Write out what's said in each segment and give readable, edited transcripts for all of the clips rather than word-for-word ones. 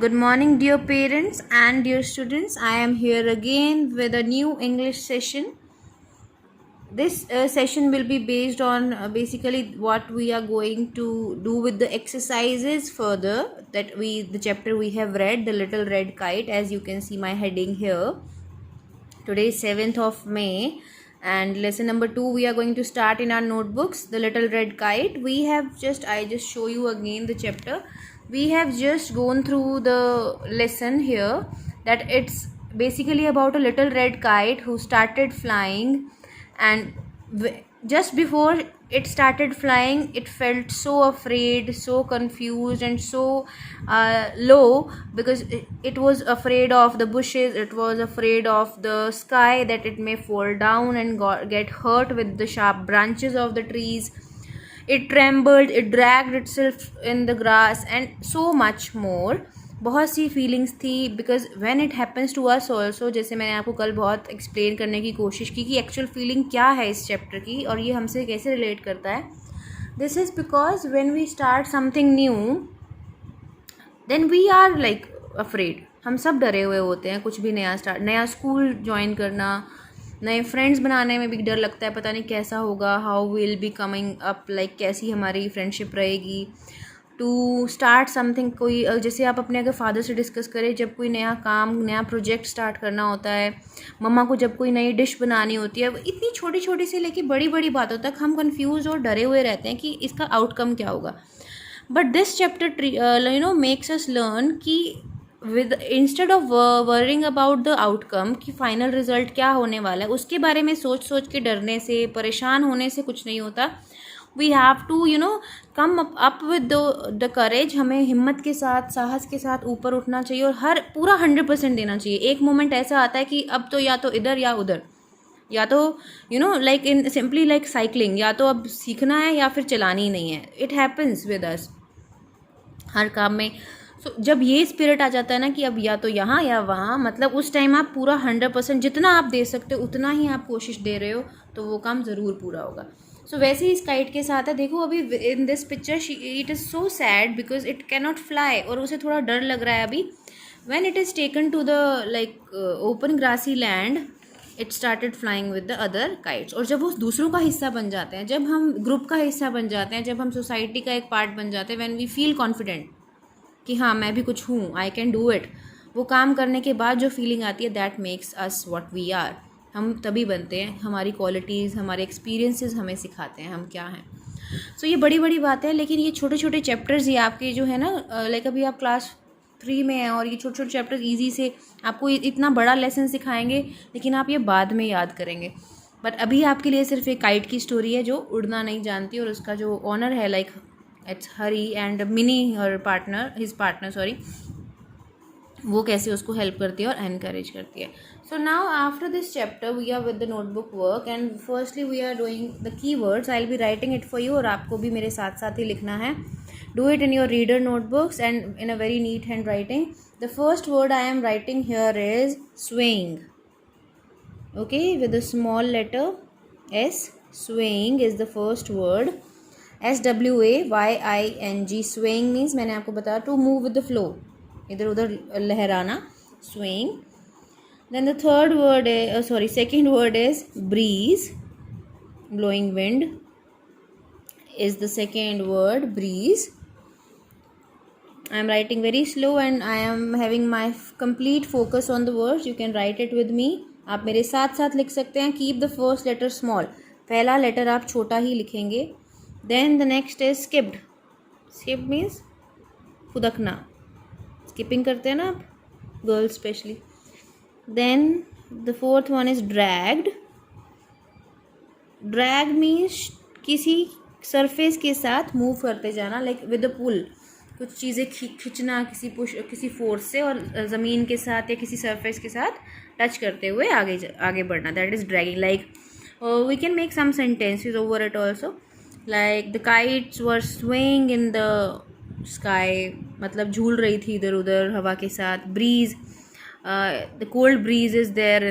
Good morning, dear parents and dear students. I am here again with a new English session. This session will be based on basically what we are going to do with the exercises further that the chapter we have read, The Little Red Kite, as you can see my heading here. Today is 7th of May and lesson number 2 we are going to start in our notebooks, The Little Red Kite. I just show you again the chapter. We have just gone through the lesson here that it's basically about a little red kite who started flying, and just before it started flying it felt so afraid, so confused, and so low, because it was afraid of the bushes, it was afraid of the sky, that it may fall down and get hurt with the sharp branches of the trees. It trembled, it dragged itself in the grass, and so much more. बहुत सी feelings थी, because when it happens to us also, जैसे मैंने आपको कल बहुत explain करने की कोशिश की कि एक्चुअल फीलिंग क्या है इस चैप्टर की और ये हमसे कैसे रिलेट करता है. This is because when we start something new then we are like afraid. हम सब डरे हुए होते हैं कुछ भी नया स्कूल ज्वाइन करना, नए फ्रेंड्स बनाने में भी डर लगता है, पता नहीं कैसा होगा, how will be coming up, like कैसी हमारी फ्रेंडशिप रहेगी. टू स्टार्ट समथिंग, कोई जैसे आप अपने अगर फादर से डिस्कस करें, जब कोई नया काम, नया प्रोजेक्ट स्टार्ट करना होता है, मम्मा को जब कोई नई डिश बनानी होती है, इतनी छोटी छोटी से लेके बड़ी बड़ी बातों तक हम कंफ्यूज और डरे हुए रहते हैं कि इसका आउटकम क्या होगा. But this chapter makes us learn कि with instead of worrying about the outcome कि फाइनल रिजल्ट क्या होने वाला है, उसके बारे में सोच सोच के डरने से, परेशान होने से कुछ नहीं होता. We have to come up with the courage. हमें हिम्मत के साथ, साहस के साथ ऊपर उठना चाहिए और हर पूरा 100% देना चाहिए. एक मोमेंट ऐसा आता है कि अब तो या तो इधर या उधर, या तो like in simply like cycling, या तो अब सीखना है या फिर चलानी ही नहीं है. इट हैपन्स विद अस हर काम में. सो जब ये स्पिरिट आ जाता है ना कि अब या तो यहाँ या वहाँ, मतलब उस टाइम आप पूरा 100% जितना आप दे सकते हो उतना ही आप कोशिश दे रहे हो, तो वो काम ज़रूर पूरा होगा. सो वैसे ही इस काइट के साथ है. देखो अभी in this picture it is so sad because it cannot fly, और उसे थोड़ा डर लग रहा है अभी. When it is taken to the like open grassy land, it started flying with the other kites. और जब वो दूसरों का हिस्सा बन जाते हैं, जब हम ग्रुप का हिस्सा बन जाते हैं, जब हम सोसाइटी का एक पार्ट बन जाते हैं, व्हेन वी फील कॉन्फिडेंट कि हाँ मैं भी कुछ हूँ, आई कैन डू इट, वो काम करने के बाद जो फीलिंग आती है, that makes us what we are. हम तभी बनते हैं, हमारी क्वालिटीज़, हमारे एक्सपीरियंसेस हमें सिखाते हैं हम क्या हैं. सो ये बड़ी बड़ी बातें हैं, लेकिन ये छोटे छोटे चैप्टर्स ये आपके जो है ना, लाइक अभी आप क्लास 3 में हैं और ये छोटे छोटे चैप्टर्स ईजी से आपको इतना बड़ा लेसन सिखाएंगे, लेकिन आप ये बाद में याद करेंगे. बट अभी आपके लिए सिर्फ एक काइट की स्टोरी है जो उड़ना नहीं जानती, और उसका जो ऑनर है like it's Hari and mini his partner sorry, वो कैसे उसको हेल्प करती है और एनकरेज करती है. So now after this chapter we are with the notebook work, and firstly we are doing the keywords. I will be writing it for you, और आपको भी मेरे साथ साथ ही लिखना है. Do it in your reader notebooks and in a very neat hand writing. The first word I am writing here is swaying. Okay, with a small letter S. Swaying is the first word. SWAYING. Swaying means मैंने आपको बताया to move with the flow, इधर उधर लहराना, swaying. Then the third word is second word is breeze. Blowing wind is the second word, breeze. I am writing very slow and I am having my complete focus on the words. You can write it with me. आप मेरे साथ साथ लिख सकते हैं. Keep the first letter small. पहला letter आप छोटा ही लिखेंगे. Then the next is skipped. Skip means फुदकना, स्किपिंग करते हैं ना आप, girls specially. Then the fourth one is dragged. Drag means किसी सरफेस के साथ मूव करते जाना, लाइक विद अ पुल, कुछ चीज़ें खींचना किसी फोर्स से, और ज़मीन के साथ या किसी सरफेस के साथ टच करते हुए आगे बढ़ना, that is dragging. Like we can make some sentences over it also, like the kites were swing in the sky, मतलब झूल रही थी इधर उधर हवा के साथ. Breeze, the cold breeze is there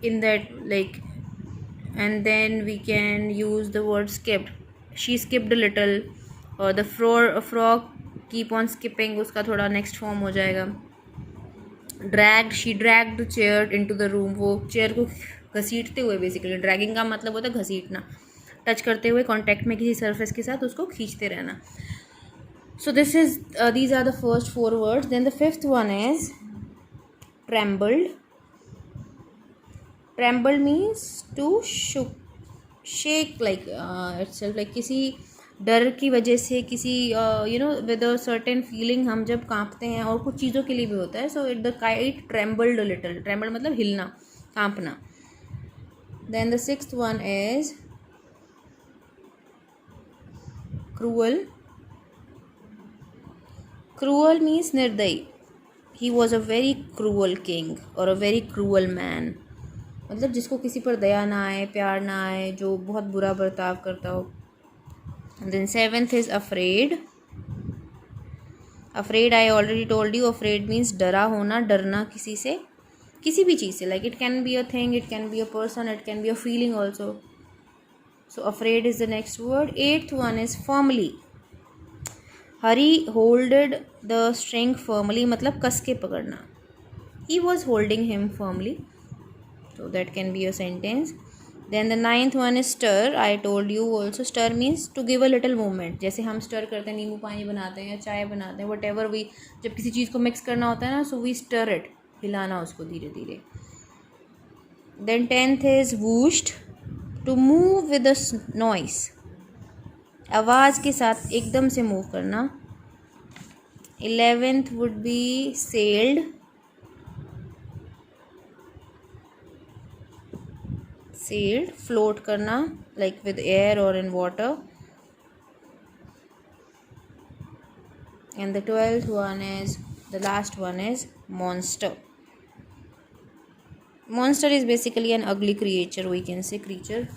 in that, like, and then we can use the word skipped. She skipped a little. The frog keep on skipping उसका थोड़ा नेक्स्ट फॉर्म हो जाएगा. Dragged, she dragged chair into the room. वो chair को घसीटते हुए, basically dragging का मतलब होता है घसीटना, टच करते हुए कांटेक्ट में किसी सरफेस के साथ उसको खींचते रहना. So these are the first 4 words. Then the fifth one is trembled. Tremble means to shake like itself, like किसी डर की वजह से, किसी with a certain feeling हम जब कांपते हैं, और कुछ चीज़ों के लिए भी होता है. So the kite trembled a little. Trembled मतलब हिलना, कांपना. Then the sixth one is cruel. Cruel means निर्दयी. He was a very cruel king or a very cruel man. मतलब जिसको किसी पर दया ना आए, प्यार ना आए, जो बहुत बुरा बर्ताव करता हो. Then seventh is afraid. Afraid I already told you. Afraid means डरा होना, डरना किसी से, किसी भी चीज़ से. Like it can be a thing, it can be a person, it can be a feeling also. So afraid is the next word. Eighth one is firmly. Hari holded the string firmly मतलब कस के पकड़ना. He was holding him firmly. So that can be a sentence. Then the ninth one is stir. I told you also. Stir means to give a little movement. जैसे हम stir करते हैं, नींबू पानी बनाते हैं या चाय बनाते हैं, whatever we, जब किसी चीज़ को mix करना होता है ना, so we stir it, हिलाना उसको धीरे धीरे. Then 10th is whooshed. To move with a noise. आवाज़ के साथ एकदम से मूव करना. 11th would be sailed. Sailed, float करना, like with air or in water. And the 12th one is, the last one is monster. Monster is basically an ugly creature, we can say creature.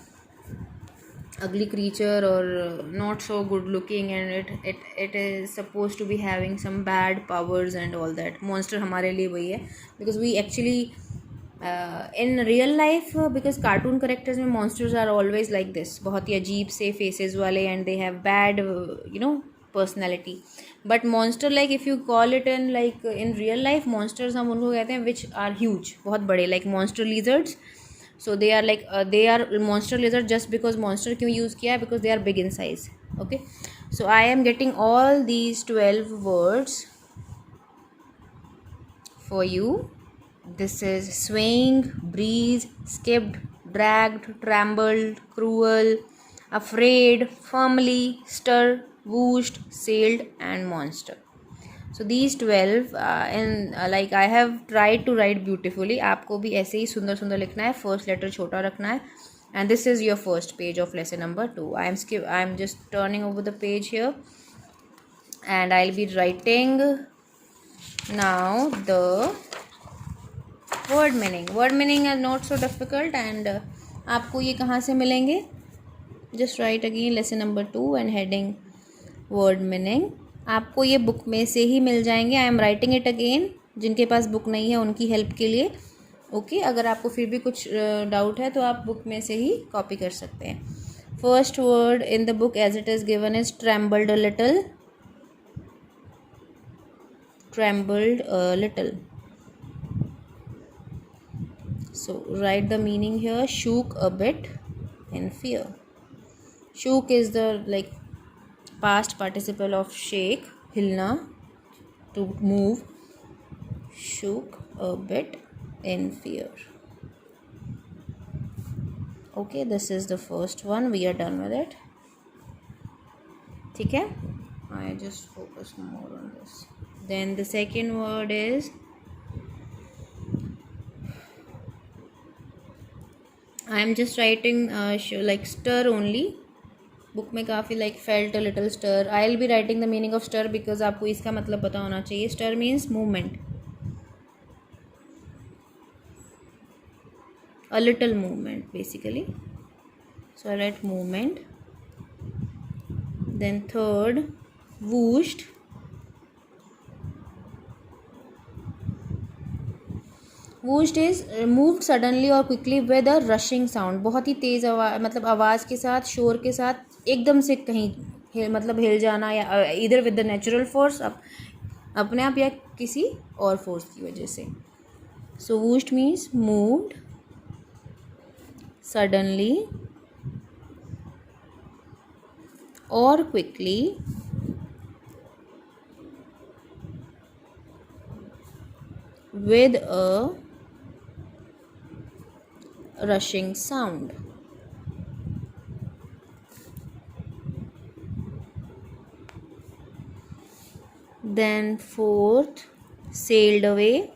Ugly creature or not so good looking, and it is supposed to be having some bad powers and all that. Monster हमारे लिए वही है, because we actually in real life, because cartoon characters में monsters are always like this, बहुत ही अजीब से faces वाले, and they have bad personality. But monster, like if you call it in like in real life, monsters हम उनको कहते हैं which are huge, बहुत बड़े, like monster lizards. So they are like they are monster lizard just because monster क्यों use किया है, because they are big in size. Okay, so I am getting all these 12 words for you. This is swaying, breeze, skipped, dragged, trembled, cruel, afraid, firmly, stir, whooshed, sailed, and monster. So these 12 like I have tried to write beautifully. आपको भी ऐसे ही सुंदर सुंदर लिखना है, first letter छोटा रखना है. And this is your first page of lesson number 2. I am just turning over the page here, and I'll be writing now the word meaning. Word meaning is not so difficult, and आपको ये कहाँ से मिलेंगे? Just write again lesson number 2 and heading word meaning. आपको ये book में से ही मिल जाएंगे. आई एम राइटिंग इट अगेन. जिनके पास बुक नहीं है उनकी हेल्प के लिए. ओके, अगर आपको फिर भी कुछ डाउट है तो आप बुक में से ही कॉपी कर सकते हैं. First word in the book as it is given is trembled a little. Trembled a little. So write the meaning here. Shook a bit in fear. Shook is the like past participle of shake, hilna, to move. Shook a bit in fear. Okay, this is the first one. We are done with it. ठीक है? I just focus more on this. Then the second word is I am just writing like stir only. Book में काफ़ी like felt a little stir. I will be writing the meaning of stir because आपको इसका मतलब पता होना चाहिए. Stir means movement, a little movement basically. So I write movement. Then third whooshed. Whooshed is moved suddenly और quickly with a rushing sound. बहुत ही तेज़ आवाज़, मतलब आवाज़ के साथ, शोर के साथ एकदम से कहीं मतलब हिल जाना, या इधर विद द नेचुरल फोर्स, अपने आप या किसी और फोर्स की वजह से. सो वूश्ड मीन्स मूव्ड सडनली और quickly with a rushing sound. Then fourth, sailed away.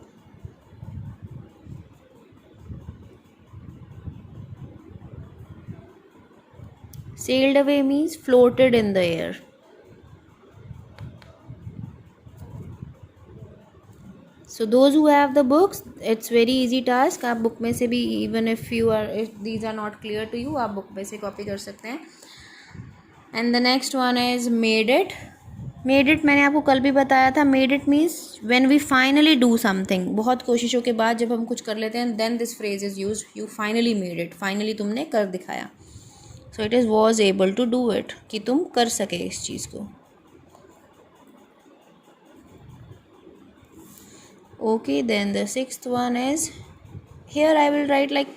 Sailed away means floated in the air. So those who have the books, it's very easy task. आप बुक में से भी, even if these are not clear to you, आप book में से copy कर सकते हैं. And the next one is made it. Made it मैंने आपको कल भी बताया था. Made it means when we finally do something. बहुत कोशिशों के बाद जब हम कुछ कर लेते हैं, then this phrase is used. You finally made it. Finally तुमने कर दिखाया. So it is was able to do it, कि तुम कर सके इस चीज़ को. Okay, then the sixth one is, here I will write like,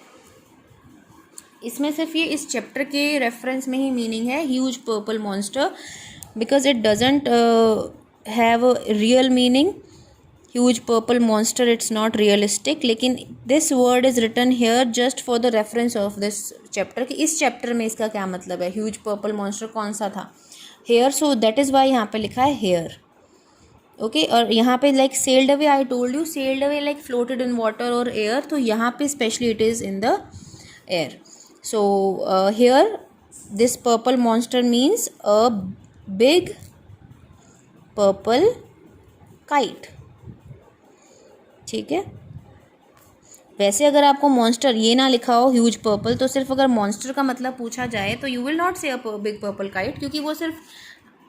इसमें सिर्फ ये इस चैप्टर के रेफरेंस में ही मीनिंग है, huge purple monster, because it doesn't have a real meaning. Huge purple monster, it's not realistic, लेकिन this word is written here just for the reference of this chapter, कि इस chapter में इसका क्या मतलब है, ह्यूज पर्पल मॉन्स्टर कौन सा था, here. So that is why यहाँ पे लिखा है हेयर. ओके, और यहाँ पे like sailed away, I told you sailed away like floated in water और एयर, तो यहाँ पे specially it is in the air. So here this purple monster means a big purple kite. ठीक है. वैसे अगर आपको मॉन्स्टर ये ना लिखा हो ह्यूज पर्पल, तो सिर्फ अगर मॉन्स्टर का मतलब पूछा जाए तो यू विल नॉट से अ बिग पर्पल काइट, क्योंकि वो सिर्फ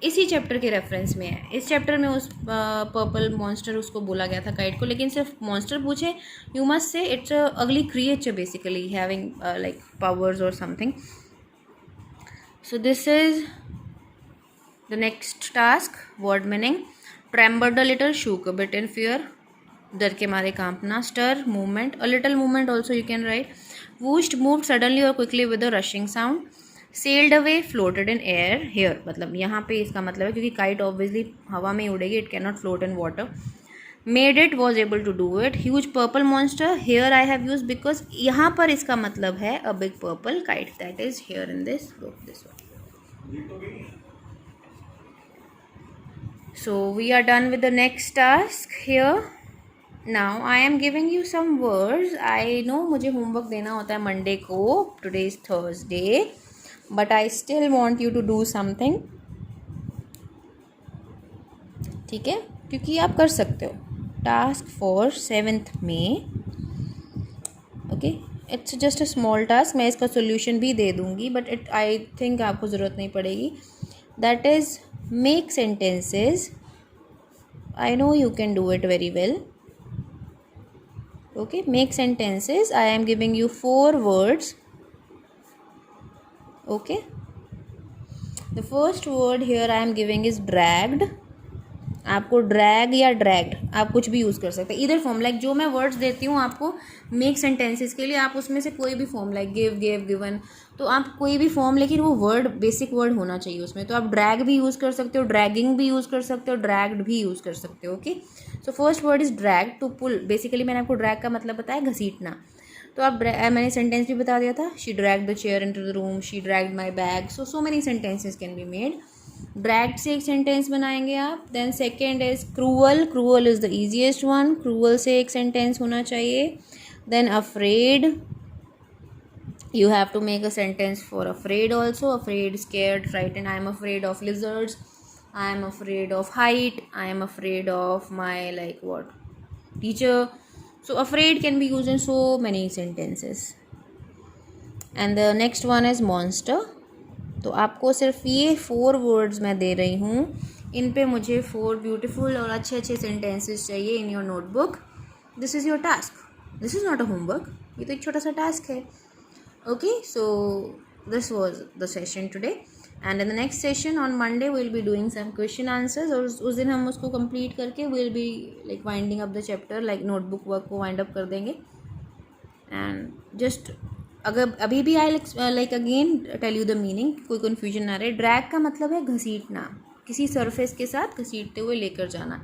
इसी चैप्टर के रेफरेंस में है. इस चैप्टर में उस पर्पल मॉन्स्टर उसको बोला गया था काइट को, लेकिन सिर्फ मॉन्स्टर पूछे, you must say it's a ugly creature basically having like powers और something. So this is the next task. Word meaning, trembled a little, shook a bit in fear, डर के मारे कांपना. Stir, movement, a little movement also you can write. Whooshed, moved suddenly और quickly with a rushing sound. Sailed away, floated in air. Here मतलब यहाँ पे इसका मतलब है, क्योंकि काइट ऑब्वियसली हवा में उड़ेगी, it can not float in water. Made it, was able to do it. Huge purple monster, here I have use because यहाँ पर इसका मतलब है a big purple kite, that is here in this book, this one. So we are done with the next task here. Now I am giving you some words. I know मुझे homework देना होता है Monday को. Today is Thursday, but I still want you to do something. ठीक है, क्योंकि आप कर सकते हो. Task for 7th May. Okay, it's just a small task. मैं इसका solution भी दे दूँगी, but I think आपको ज़रूरत नहीं पड़ेगी. That is make sentences. I know you can do it very well. Okay, make sentences. I am giving you 4 words. Okay, the first word here I am giving is dragged. आपको drag या dragged आप कुछ भी use कर सकते हैं, इधर form. Like जो मैं वर्ड्स देती हूँ आपको मेक सेंटेंसेस के लिए, आप उसमें से कोई भी form, like give, gave, given, तो आप कोई भी फॉर्म, लेकिन वो वर्ड बेसिक वर्ड होना चाहिए उसमें. तो आप ड्रैग भी यूज़ कर सकते हो, ड्रैगिंग भी यूज़ कर सकते हो, ड्रैग्ड भी यूज़ कर सकते हो. Okay, so first word is drag, to pull. Basically मैंने आपको ड्रैग का मतलब बताया, घसीटना. तो आप मैंने सेंटेंस भी बता दिया था. She dragged the chair into the room, she dragged my bag. So many sentences can be made. Dragged से एक सेंटेंस बनाएंगे आप. Then second is cruel. Cruel is the easiest one. Cruel से एक सेंटेंस होना चाहिए. Then afraid, you have to make a sentence for afraid also. Afraid, scared, frightened. I am afraid of lizards, I am afraid of height, I am afraid of my like what teacher. So afraid can be used in so many sentences. And the next one is monster. तो आपको सिर्फ ये 4 words मैं दे रही हूँ, इन पे मुझे 4 beautiful और अच्छे अच्छे सेंटेंसेस चाहिए in your notebook. This is your task, this is not a homework, ये तो एक छोटा सा टास्क है. Okay, so this was the session today. And in the next session on Monday will be doing some question answers, और उस दिन हम उसको कंप्लीट करके will be like winding up the chapter, like notebook work को wind up कर देंगे. And just अगर अभी भी I like again tell you the meaning, कोई कन्फ्यूजन ना रहे. ड्रैग का मतलब है घसीटना, किसी सरफेस के साथ घसीटते हुए लेकर जाना.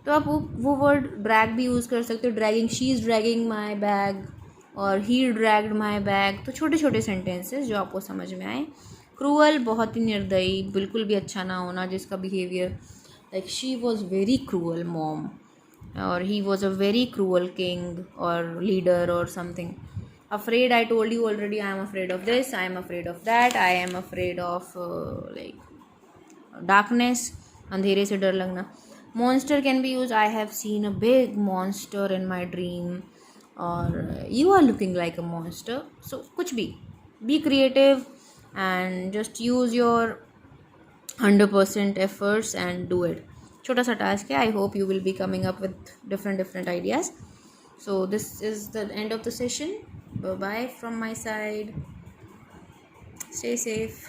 तो आप वो वर्ड ड्रैग भी यूज़ कर सकते हो. Dragging, she is dragging my bag, और ही ड्रैग्ड माई बैग. तो छोटे छोटे सेंटेंसेस जो आपको समझ में आए. क्रूअल, बहुत ही निर्दयी, बिल्कुल भी अच्छा ना होना जिसका behaviour, like she was very cruel mom, और he was a very cruel king or leader or something. Afraid, I told you already, I am afraid of this, I am afraid of that, I am afraid of like darkness, अंधेरे से डर लगना. Monster can be used, I have seen a big monster in my dream, or you are looking like a monster. So कुछ भी, be creative and just use your 100% efforts and do it. छोटा सा task है. I hope you will be coming up with different ideas. So this is the end of the session. Bye from my side. Stay safe.